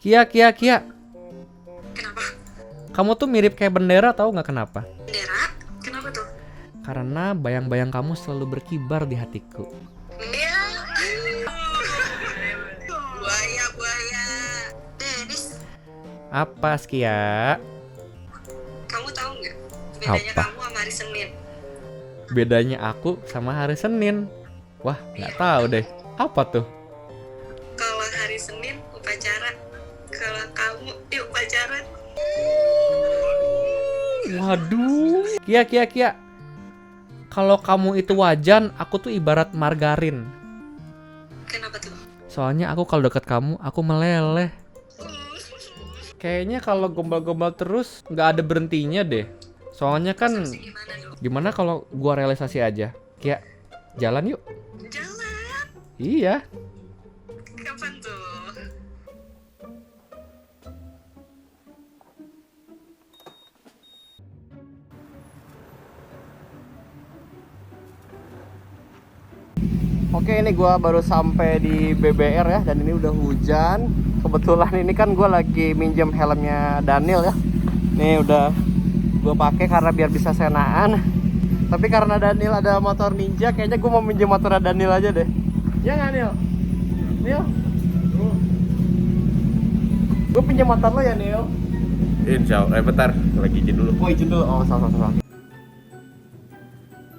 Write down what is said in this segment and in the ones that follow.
Kia, Kia, Kia. Kenapa? Kamu tuh mirip kayak bendera, tahu nggak kenapa? Bendera? Kenapa tuh? Karena bayang-bayang kamu selalu berkibar di hatiku. Ya. Buaya, buaya. Dennis, Apa, Kia? kamu tahu nggak bedanya Apa? kamu sama hari Senin? Bedanya aku sama hari Senin. Wah, nggak tahu deh. Apa tuh? Kalau hari Senin upacara, kalau kamu upacara. Waduh. Kia, Kia, Kia. Kalau kamu itu wajan, aku tuh ibarat margarin. Kenapa tuh? Soalnya aku kalau deket kamu, aku meleleh. Kayaknya kalau gombal-gombal terus nggak ada berhentinya deh. Soalnya kan, Gimana dong? gimana kalau gua realisasi aja? Kia, jalan yuk. Jalan. Iya. Kapan tuh? Oke, ini gua baru sampai di BBR ya, dan ini udah hujan. Kebetulan ini kan gua lagi minjem helmnya Daniel ya. Nih udah gua pakai karena biar bisa senaan. Tapi karena Daniel ada motor ninja, kayaknya gua mau minjem motor Daniel aja deh. Ya nggak, Nil? Nil? Gua pinjam motor lo ya, Nil? Insya Allah, bentar, lagi izin dulu. Oh, izin dulu. Oh, salah.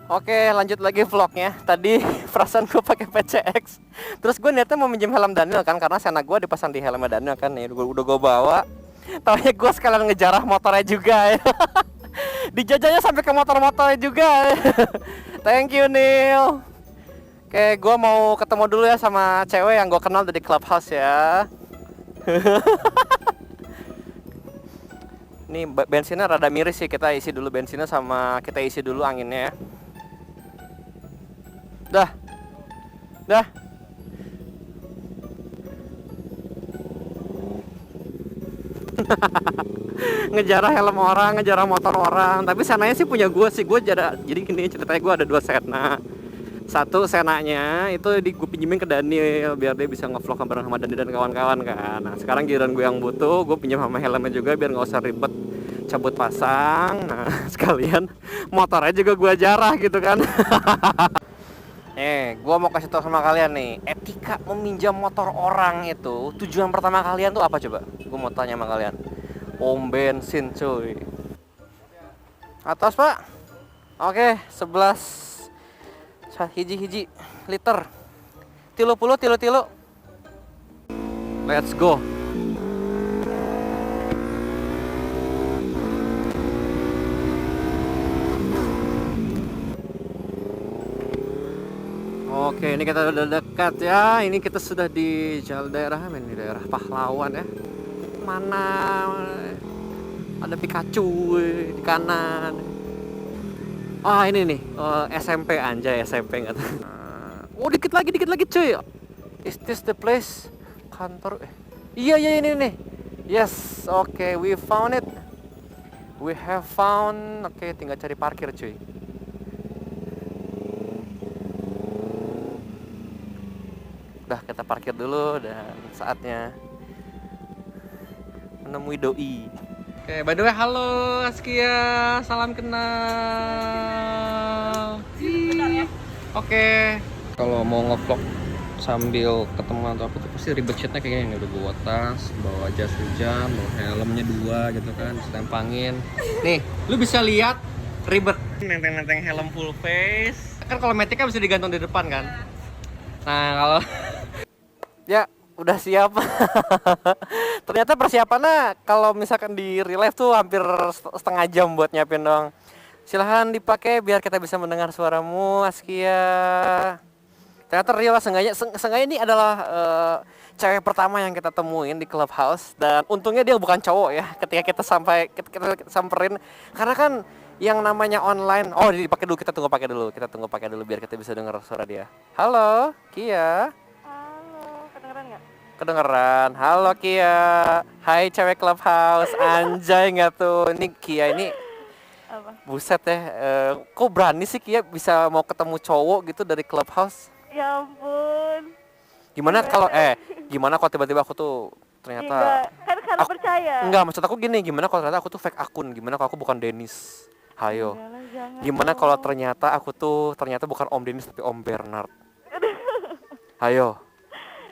Oke, lanjut lagi vlognya. Tadi perasaan gue pakai PCX. Terus gue niatnya mau minjem helm Daniel kan, karena Sena gue dipasang di helmnya Daniel kan. Nih udah gue bawa. Taunya gue sekalian ngejarah motornya juga ya. Dijajahnya sampai ke motor-motornya juga. Thank you, Neil. Oke, gue mau ketemu dulu ya sama cewek yang gue kenal dari Clubhouse ya. Nih bensinnya rada miris sih, kita isi dulu bensinnya sama kita isi dulu anginnya ya. Dah. Ngejarah helm orang, ngejarah motor orang. Tapi Senanya sih punya gue sih. Jadi gini ceritanya, gue ada 2 Sena. Satu Senanya itu gue pinjemin ke Daniel biar dia bisa ngevlog bareng sama Daniel dan kawan-kawan kan. Nah sekarang giliran gue yang butuh, gue pinjam sama helmnya juga biar nggak usah ribet cabut pasang. Nah sekalian motornya juga gue jarah gitu kan. Gua mau kasih tau sama kalian nih, etika meminjam motor orang itu tujuan pertama kalian tuh apa coba? Gua mau tanya sama kalian. Pom bensin cuy. Atas pak. Oke, 11 hiji liter. Tilu. Let's go. Oke, ini kita udah dekat ya. Ini kita sudah di jalan daerah ini, daerah Pahlawan ya. Mana ada Pikachu di kanan. Ini nih, SMP anjay, SMP enggak tahu. Oh, dikit lagi cuy. Is this the place? Kantor. Iya ini nih. Yes, oke, we found it. We have found. Oke, tinggal cari parkir cuy. Udah kita parkir dulu dan saatnya menemui doi. Oke, by the way, halo Askia, salam kenal. Oke. Kalau mau ngevlog sambil ketemu atau apa tuh pasti ribet shitnya kayak gini. Udah bawa tas, bawa jas hujan, bawa helmnya 2 gitu kan, setempangin. Nih, lu bisa lihat ribet. Nenteng-nenteng helm full face. Kan kalau Matic kan bisa digantung di depan kan. Nah, kalau Ya, udah siap. Ternyata persiapannya kalau misalkan di real life tuh hampir setengah jam buat nyiapin dong. Silahkan dipakai biar kita bisa mendengar suaramu, Askia. Ternyata real, seenggaknya ini adalah cewek pertama yang kita temuin di Clubhouse. Dan untungnya dia bukan cowok ya ketika kita samperin. Karena kan yang namanya online. Oh, dipakai dulu, kita tunggu pakai dulu biar kita bisa dengar suara dia. Halo, Kia. Kedengeran. Halo Kia. Hai cewek Clubhouse. Anjay nggak tuh? Ini Kia ini. Apa? Buset ya. Kok berani sih Kia bisa mau ketemu cowok gitu dari Clubhouse? Ya ampun. Gimana kalau tiba-tiba aku tuh ternyata Enggak, kan karena Aku- percaya. enggak, maksud aku gini, gimana kalau ternyata aku tuh fake akun, gimana kalau aku bukan Dennis? Hayo. Enggak lah, jangan Gimana dong. kalau ternyata aku tuh ternyata bukan Om Dennis tapi Om Bernard? Hayo.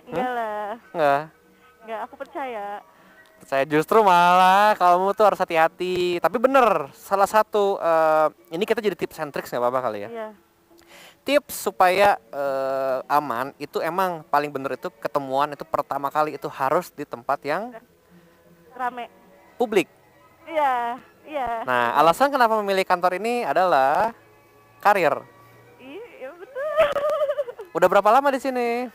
Enggak lah, Enggak. enggak, aku percaya. Saya justru malah kamu tuh harus hati-hati. Tapi bener, salah satu ini kita jadi tips and tricks nggak apa-apa kali ya. Iya. Tips supaya aman itu emang paling bener itu ketemuan itu pertama kali itu harus di tempat yang Rame. publik. Iya, iya. Nah, alasan kenapa memilih kantor ini adalah karir. Iya, betul. Udah berapa lama di sini?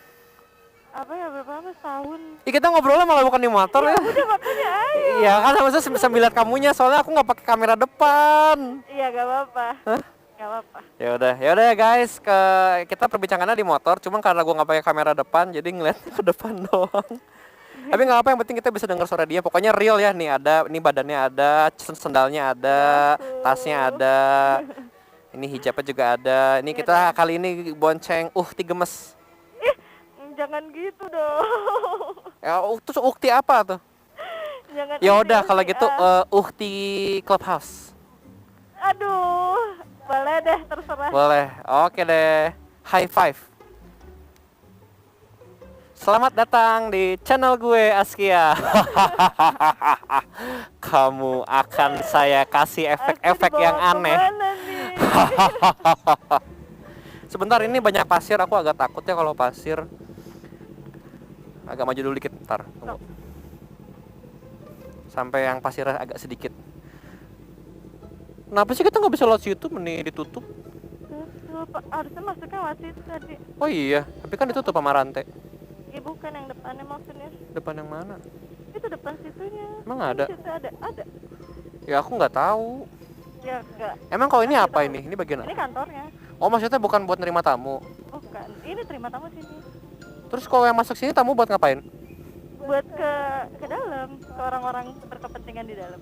Apa ya, berapa lama? Setahun. Ih, kita ngobrolnya malah bukan di motor ya. Udah makanya ayo. Iya kan, maksudnya sambil lihat kamunya soalnya aku nggak pakai kamera depan. Iya, gak apa-apa. Hah? Gak apa-apa. Ya udah ya guys, kita perbincangannya di motor, cuman karena gua nggak pakai kamera depan, jadi ngeliatnya ke depan doang. Tapi nggak apa, yang penting kita bisa dengar suara dia. Pokoknya real ya, nih ada, ini badannya ada, sendalnya ada, tasnya ada, ini hijabnya juga ada. Ini kita kali ini bonceng, ti gemes. Jangan gitu dong. Ya, terus ukti apa tuh? Jangan. Ya udah kalau ukti, gitu ah. ukti Clubhouse. Aduh, boleh deh, terserah. Boleh, oke deh. High five. Selamat datang di channel gue Askia. Kamu akan saya kasih efek-efek Aku yang dibawa aneh. kemana nih? Sebentar, ini banyak pasir, aku agak takut ya kalau pasir. Agak maju dulu dikit, ntar tunggu. Sampai yang pasirnya agak sedikit. Kenapa sih kita nggak bisa lewat situ, mending ditutup? Tutup, harusnya masuknya lewat situ tadi. Oh iya, tapi kan ditutup sama rantai. Ya bukan yang depannya maksudnya. Depan yang mana? Itu depan situnya. Emang ada? Di situ ada. Ya aku nggak tahu. Ya enggak. Emang kalau ini Kasih apa tahu. ini? Ini bagian Ini apa? kantornya. Oh, maksudnya bukan buat nerima tamu. Bukan. Ini terima tamu sini. Terus kalau yang masuk sini tamu buat ngapain? Buat ke dalam, ke orang-orang berkepentingan di dalam.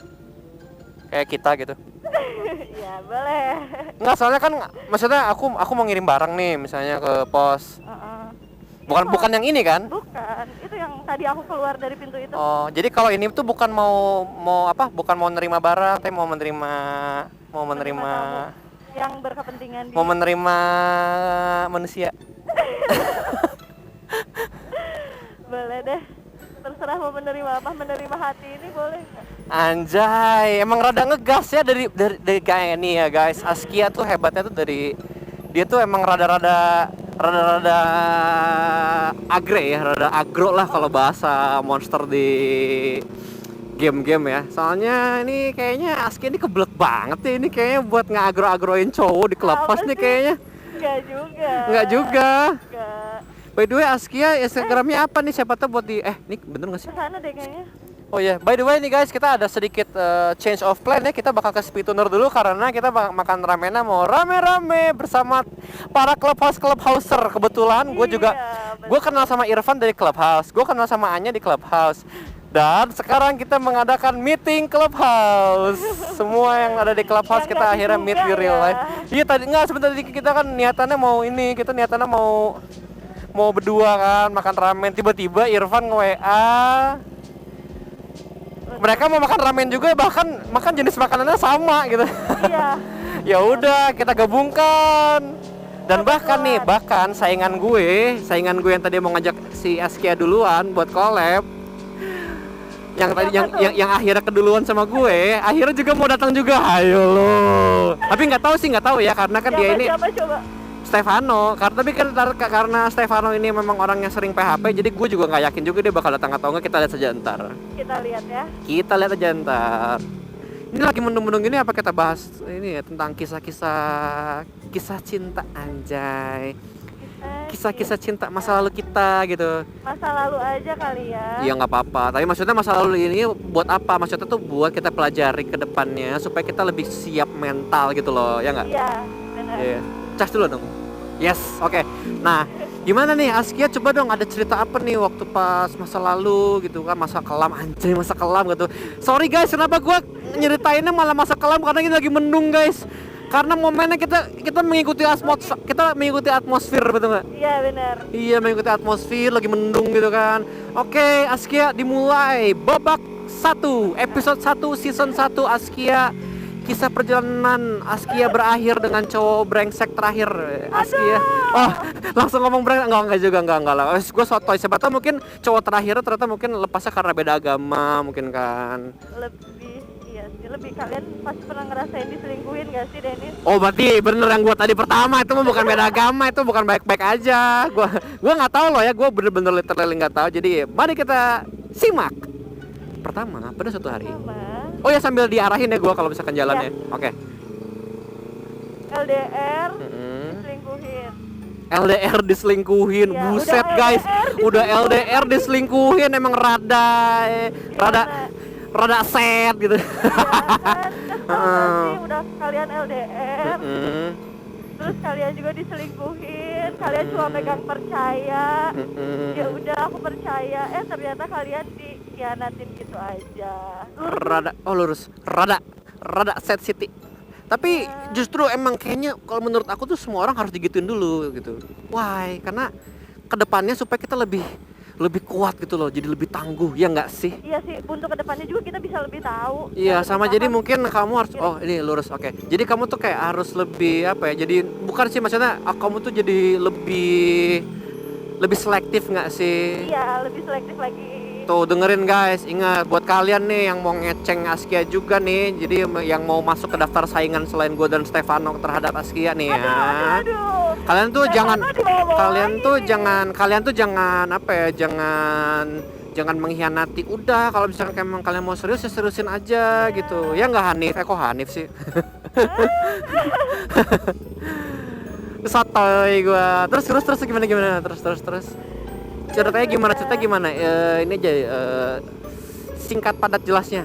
Kayak kita gitu. Ya, boleh. Enggak, soalnya kan maksudnya aku mau ngirim barang nih misalnya ke pos. Heeh. Bukan yang ini kan? Bukan. Itu yang tadi aku keluar dari pintu itu. Oh, jadi kalau ini tuh bukan mau apa? Bukan mau nerima barang, tapi mau menerima tamu yang berkepentingan di mau menerima manusia. Boleh deh. Terserah mau menerima apa, menerima hati ini boleh nggak? Anjay, emang rada ngegas ya dari kayak ini ya guys. Askia tuh hebatnya tuh dari dia tuh emang rada agre ya, rada agro lah kalau bahasa monster di game-game ya. Soalnya ini kayaknya Askia ini keblek banget ya, ini kayaknya buat ngagro-agroin cowok di Clubhouse Apa nih sih? kayaknya. Enggak juga. Enggak juga. Enggak. By the way, Askia Instagramnya apa nih? Siapa tuh buat di ini bener nggak sih? Kesana deh kayaknya. Oh ya, by the way nih guys, kita ada sedikit change of plan ya. Kita bakal ke Spituner dulu karena kita makan ramennya mau rame-rame bersama para Clubhouser. Kebetulan gue juga Iya, gue kenal sama Irfan dari Clubhouse, gue kenal sama Anya di Clubhouse. Dan sekarang kita mengadakan meeting Clubhouse. Semua yang ada di Clubhouse Yang kita nggak akhirnya meet di diduga real ya. life. Iya tadi nggak, sebentar tadi kita kan niatannya mau ini, kita niatannya mau berdua kan makan ramen, tiba-tiba Irfan nge-WA. Mereka mau makan ramen juga, bahkan makan jenis makanannya sama gitu. Iya. Ya udah kita gabungkan. Dan bahkan nih, bahkan saingan gue yang tadi mau ngajak si Askia duluan buat collab, yang tadi yang akhirnya keduluan sama gue, akhirnya juga mau datang juga. Ayo lo. Tapi nggak tahu ya karena kan dia ini Siapa coba? Stefano, karena Stefano ini memang orang yang sering PHP, jadi gue juga nggak yakin juga dia bakal datang atau enggak. Kita lihat saja ntar. Kita lihat ya. Kita lihat aja ntar. Ini lagi mendung-mendung gini apa kita bahas ini ya tentang kisah cinta, anjay. Kisah-kisah cinta masa lalu kita gitu. Masa lalu aja kali ya. Iya nggak apa-apa. Tapi maksudnya masa lalu ini buat apa? Maksudnya tuh buat kita pelajari ke depannya supaya kita lebih siap mental gitu loh, ya nggak? Iya, benar. Iya. Cas dulu dong. Yes, oke. Nah, gimana nih Askia, coba dong ada cerita apa nih waktu pas masa lalu gitu kan, masa kelam, anjay masa kelam gitu. Sorry guys, kenapa gua nyeritainnya malah masa kelam karena ini lagi mendung guys. Karena momennya kita mengikuti atmosfer, betul nggak? Iya benar. Iya, mengikuti atmosfer, lagi mendung gitu kan. Oke, Askia dimulai. Babak 1, episode 1, season 1 Askia. Kisah perjalanan Askia berakhir dengan cowok brengsek terakhir. Askia. Oh, langsung ngomong brengsek. Enggak juga, enggak lah. Gue sotoy, siapa tahu mungkin cowok terakhir ternyata mungkin lepasnya karena beda agama mungkin kan. Lebih kalian pasti pernah ngerasain diselingkuhin gak sih, Dennis? Oh, berarti bener yang gue tadi pertama itu mah bukan beda agama, itu bukan baik-baik aja. Gua nggak tahu loh ya, gue bener-bener literally nggak tahu. Jadi mari kita simak. Pertama, pada suatu hari. Oh ya, sambil diarahin ya gue kalau misalkan jalannya. Ya. Oke. LDR diselingkuhin. LDR diselingkuhin, Ya, buset udah guys, LDR udah LDR diselingkuhin, emang rada set gitu. Iya kan? Kesel sih udah kalian LDR. Terus kalian juga diselingkuhin, kalian cuma megang percaya. Ya udah aku percaya, ternyata kalian dikhianatin gitu aja. Lurus, rada set city. Tapi justru emang kayaknya kalau menurut aku tuh semua orang harus digituin dulu gitu. Why? Karena kedepannya supaya kita lebih kuat gitu loh, jadi lebih tangguh, ya nggak sih? Iya sih, untuk kedepannya juga kita bisa lebih tahu. Iya, lebih sama paham. jadi mungkin kamu harus, oh ini lurus, oke. Jadi kamu tuh kayak harus lebih apa ya? Jadi bukan sih maksudnya kamu tuh jadi lebih selektif nggak sih? Iya, lebih selektif lagi. Tuh dengerin guys, ingat buat kalian nih yang mau ngeceng Askia juga nih, jadi yang mau masuk ke daftar saingan selain gue dan Stefano terhadap Askia nih ya. Aduh. Kalian tuh Jangan jangan apa ya, jangan mengkhianati. Udah, kalau misalkan emang kalian mau serius ya seriusin aja gitu. Ya nggak Hanif, kok Hanif sih? Sotoy gua. Terus gimana? Terus. Ceritanya gimana? Ini aja singkat padat jelasnya.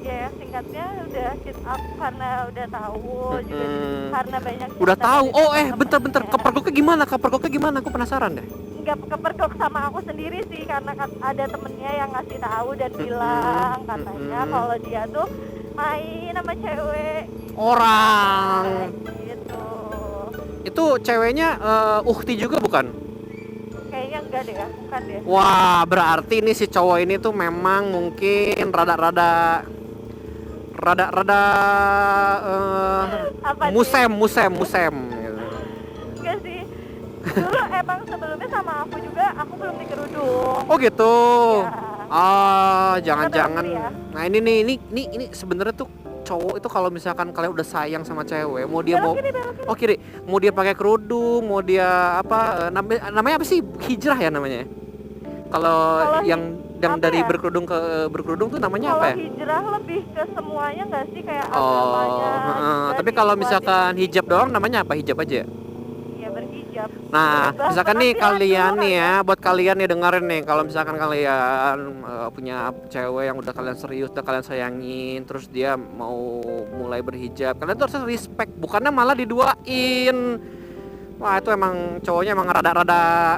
Ya, singkatnya udah sit up karena udah tahu juga karena banyak Udah cerita tahu. dari Oh, teman-temannya. Kepergoknya gimana? Aku penasaran deh. Nggak kepergok sama aku sendiri sih, karena ada temennya yang ngasih tahu dan bilang katanya kalau dia tuh main sama cewek Orang. gitu. Itu ceweknya Ukti juga bukan? Kayaknya enggak deh ya, bukan deh. Wah, berarti ini si cowok ini tuh memang mungkin rada Apa musem gitu. Enggak sih. Dulu emang sebelumnya sama aku juga, aku belum dikerudung. Oh gitu. Ya. Jangan-jangan. Kita tahu ya. Nah, ini sebenarnya tuh cowok itu kalau misalkan kalian udah sayang sama cewek, mau dia Belok kiri. oh kiri, mau dia pakai kerudung, mau dia apa namanya apa sih, hijrah ya namanya? Kalau yang apa dari ya? berkerudung tuh namanya Kalau apa ya? hijrah lebih ke semuanya nggak sih, kayak Oh, agamanya juga tapi kalau dikuatin. misalkan hijab doang namanya apa? Hijab aja. Ya berhijab. Nah, Berubah misalkan nih penampilan kalian dulu nih kan. ya, buat kalian nih dengerin nih, kalau misalkan kalian punya cewek yang udah kalian serius, udah kalian sayangin, terus dia mau mulai berhijab, kalian tuh harus respect, bukannya malah diduain. Wah, itu emang cowoknya emang rada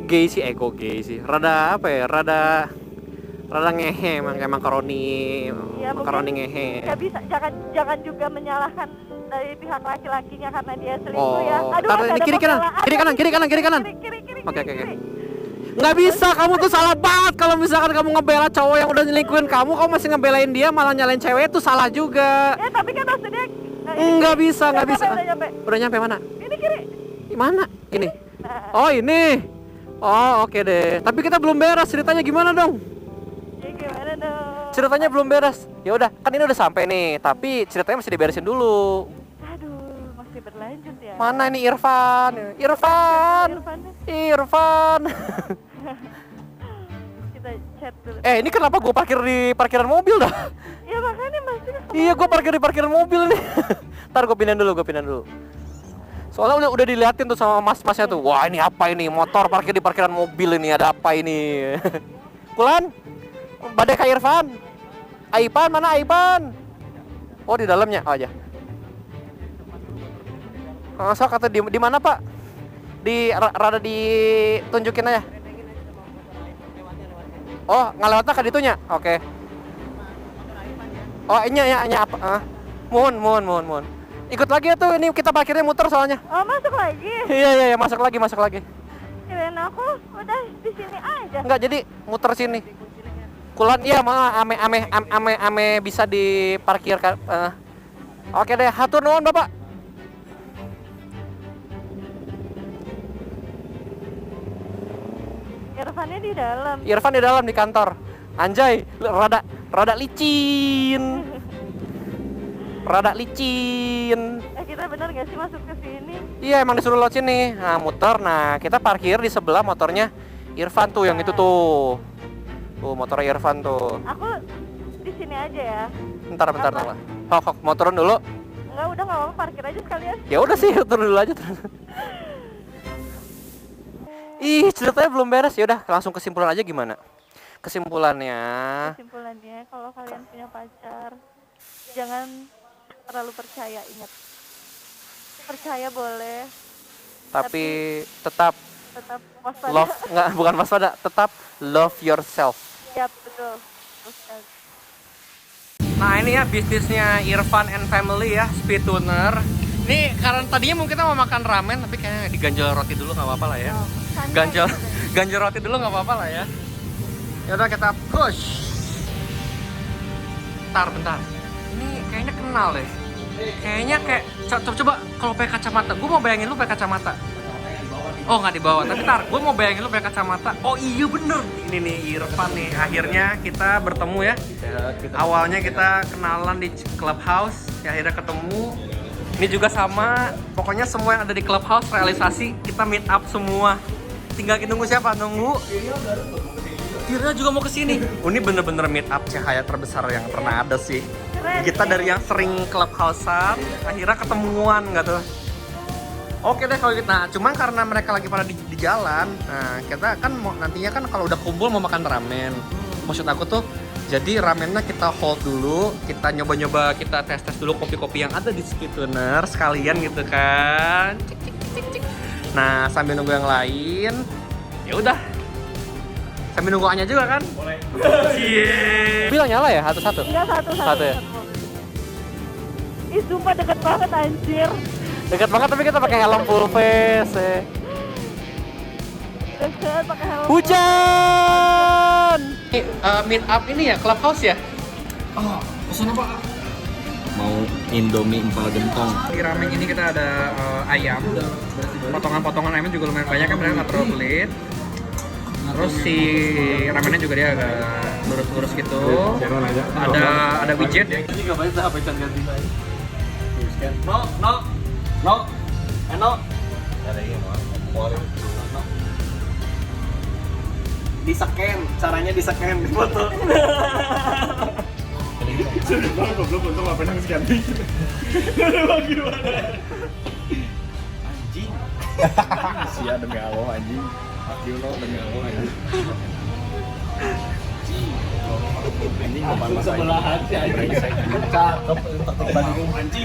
gay sih, kok gay sih. Rada apa ya? Rada ngehe emang kayak makaroni Ya, mungkin ngehe. nggak bisa, jangan juga menyalahkan dari pihak laki-lakinya karena dia selingkuh ya. Aduh, taruh ada ini kiri kanan. Kiri. Oke. Nggak bisa, kamu tuh salah banget kalau misalkan kamu ngebela cowok yang udah nyelingkuhin kamu masih ngebelain dia malah nyalain cewek, itu salah juga. Ya tapi kan maksudnya Nggak bisa. Udah nyampe. Udah nyampe mana? Ini kiri. Di mana? Ini. Nah, Oh, ini. Oh, oke deh. Tapi kita belum beres, ceritanya gimana dong? ya gimana dong? Ceritanya belum beres. Ya udah, kan ini udah sampai nih, tapi ceritanya masih diberesin dulu. Aduh, masih berlanjut ya. Mana ini Irfan? Kita chat dulu. Ini kenapa gue parkir di parkiran mobil dah? Ya makanya masih. Iya, gue parkir di parkiran mobil nih. Ntar gue pindahin dulu. Soalnya udah diliatin tuh sama mas-masnya tuh. Wah, ini apa ini? Motor parkir di parkiran mobil ini, ada apa ini? Kulan? Badai Kak Irfan? Aipan, mana Aipan? Oh, di dalamnya. Oh, aja. So kata di mana, Pak? Rada ditunjukin aja. Oh, ngelewatnya ke ditunya. Oke. Oh, ini apa? Mohon. ikut lagi ya tuh, ini kita parkirnya muter soalnya. Oh, masuk lagi. Iya, masuk lagi. Kirain aku udah di sini aja. Enggak, jadi muter sini. Kulon iya mah ame bisa diparkirkan. Oke deh, hatur nuhun Bapak. Irfannya di dalam. Irfan di dalam di kantor. Anjay, rada licin. Kita bener nggak sih masuk ke sini? Iya, emang disuruh lewat sini. Nah, muter. Nah, kita parkir di sebelah motornya Irfan tuh, yang itu tuh. Tuh, motornya Irfan tuh. Aku di sini aja ya. Bentar. Hok, motoran dulu. Enggak, udah nggak apa-apa, parkir aja sekalian. Ya udah sih, turun dulu aja. Ih, ceritanya belum beres. Ya udah, langsung kesimpulan aja gimana? Kesimpulannya, kalau kalian punya pacar, jangan terlalu percaya, ingat. Percaya boleh, tapi tetap waspada. love, bukan waspada, tetap love yourself. Ya, betul. Terus, Nah ini ya bisnisnya Irfan and Family ya, Speed Tuner. Ini karena tadinya mungkin kita mau makan ramen, tapi kayaknya diganjel roti dulu nggak apa-apa lah ya. Ganjel roti dulu nggak apa-apa lah ya. Ya udah kita push. Bentar. Ini kayaknya kenal deh. Kayaknya kayak coba kalau pakai kacamata. Gue mau bayangin lu pakai kacamata. Oh nggak dibawa, tapi gue mau bayangin lu pakai kacamata. Oh iya bener. Ini nih Irfan nih. Akhirnya kita bertemu ya. Awalnya kita kenalan di Clubhouse, ya akhirnya ketemu. Ini juga sama. Pokoknya semua yang ada di Clubhouse realisasi, kita meet up semua. Tinggal kita nunggu siapa? Nunggu Tira juga mau kesini. Ini bener-bener meet up cahaya terbesar yang pernah ada sih. Kita dari yang sering Clubhouse-an, akhirnya ketemuan nggak tuh? Oke deh kalau gitu. Nah, cuman karena mereka lagi pada di jalan, nah kita kan nantinya kan kalau udah kumpul mau makan ramen. Maksud aku tuh, jadi ramennya kita hold dulu, kita nyoba-nyoba, kita tes dulu kopi-kopi yang ada di Speed Tuner sekalian gitu kan. Cik. Nah, sambil nunggu yang lain, ya udah. Sambil nunggu Anya juga kan? Boleh. Cie. Bilang nyala ya satu-satu? Enggak, satu ya? Ih, sumpah deket banget anjir. Dekat banget tapi kita pakai helm full face. Deket pakai helm. Hujan. Meet up ini ya Clubhouse ya? Oh, pesan apa? Mau Indomie empal gentong. Di ramen ini kita ada ayam. Potongan-potongan ayamnya juga lumayan banyak kan, mereka nggak terlalu pelit. Terus si ramennya juga dia agak lurus-lurus gitu. Ada widget. Ini nggak banyak apa yang ganti. No. Ada ini mau. Di-scan, caranya di-scan di foto. Sudah banget goblok untuk ngapain nangis ganti. Gimana? Anjing. Sia demi Allah anjing. Fuck you lo demi Allah anjing. Anjing depan mas sebelah hati anjing. Cakep untuk banding anjing.